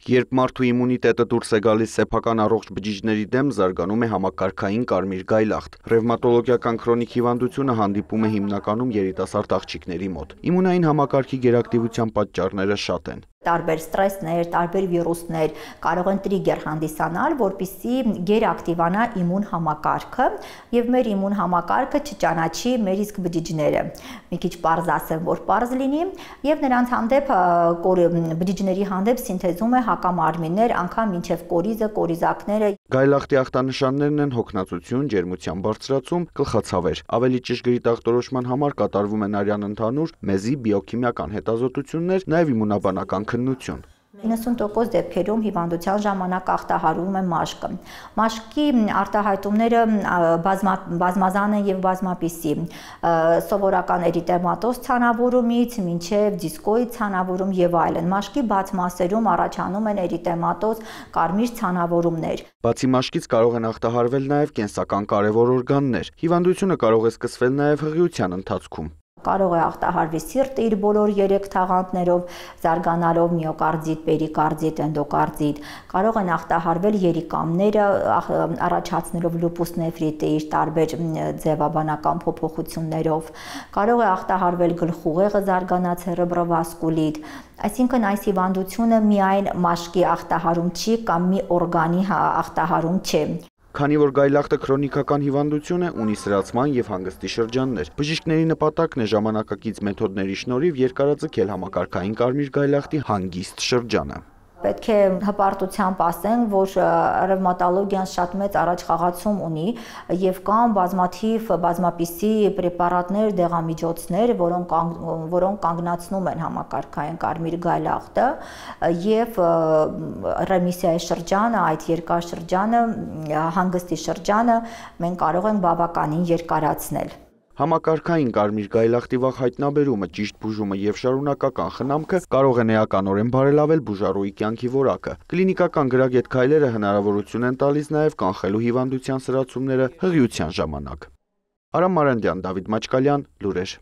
Երբ մարդու իմունիտետը դուրս է գալիս սեփական առողջ բջիջների դեմ, զարգանում է համակարգային կարմիր գայլախտ։ Ռևմատոլոգիական քրոնիկ հիվանդությունը հանդիպում է հիմնականում երիտասարդ աղջիկների մոտ։ Իմունային համակարգի գերակտիվության պատճառները շատ են։ Տարբեր ստրեսներ, տարբեր վիրուսներ կարող են տրիգեր հանդիսանալ, որպեսզի գերակտիվանա իմուն համակարգը եւ մեր իմուն համակարգը չճանաչի մեր իսկ բջիջները։ Մի քիչ պարզ ասեմ, որ պարզ լինի եւ նրանց հանդեպ բջիջների հանդեպ սինթեզում է հակամարմիններ, անգամ մինչեւ կորիզը, կորիզակները։ Գայլախտի ախտանշաններն են հոգնածություն, ջերմության բարձրացում, գլխացավեր։ Ավելի ճշգրիտ ախտորոշման համար կատարվում են արյան ընդհանուր, մեզի բիոքիմիական հետազոտություններ, նաեւ իմունաբանական քննություն։ 90% դեպքերում հիվանդության ժամանակ ախտահարվում է մաշկը։ Մաշկի արտահայտումները բազմազան են եւ բազմապիսի։ Սովորական էրիտեմատոզ ցանավորումից մինչեւ դիսկոիդ ցանավորում եւ այլն։ Մաշկի բաց մասերում առաջանում են էրիտեմատոզ, կարմիր ցանավորումներ։ Բացի մաշկից կարող են ախտահարվել նաեւ կենսական կարևոր օրգաններ։ Հիվանդությունը կարող է սկսվել նաեւ հղիության ընթացքում։ Կարող է ախտահարվի սիրտը իր բոլոր 3 թաղանթներով, զարգանալով միոկարդիտ, պերիկարդիտ, էնդոկարդիտ, կարող են ախտահարվել երիկամները, առաջացնելով լուպուս նեֆրիտը իր տարբեր ձևաբանական փոփոխություններով, կարող է ախտահարվել գլխուղեղը, զարգանա ցերեբրովասկուլիտ, այսինքն այս հիվանդությունը միայն մաշկի ախտահարում չի կամ մի օրգանի ախտահարում չէ։ Քանի որ գայլախտը քրոնիկական հիվանդություն է, ունի սրացման եւ հանգստի շրջաններ։ Բժիշկների նպատակն է ժամանակակից մեթոդների շնորհիվ երկարաձգել համակարգային կարմիր գայլախտի հանգիստ շրջանը։ Պետք է հպարտությամբ ասենք, որ ռևմատոլոգիան շատ մեծ առաջխաղացում ունի եւ կան բազմապիսի պրեպարատներ, դեղամիջոցներ, որոնք կանգնացնում են համակարգային կարմիր գայլախտը եւ ռեմիսիայի շրջանը, այդ երկար շրջանը, հանգստի շրջանը մենք կարող ենք բավականին երկարացնել։ Համակարգային կարմիր գայլախտի վաղ հայտնաբերումը, ճիշտ բուժումը եւ շարունակական խնամքը կարող է էականորեն բարելավել բուժառուի կյանքի որակը։ Կլինիկական գրագետ քայլերը հնարավորություն են տալիս նաեւ կանխելու հիվանդության սրացումները հղիության ժամանակ։ Արամ Մարանդյան, Դավիթ Մաչկալյան, լուրեր։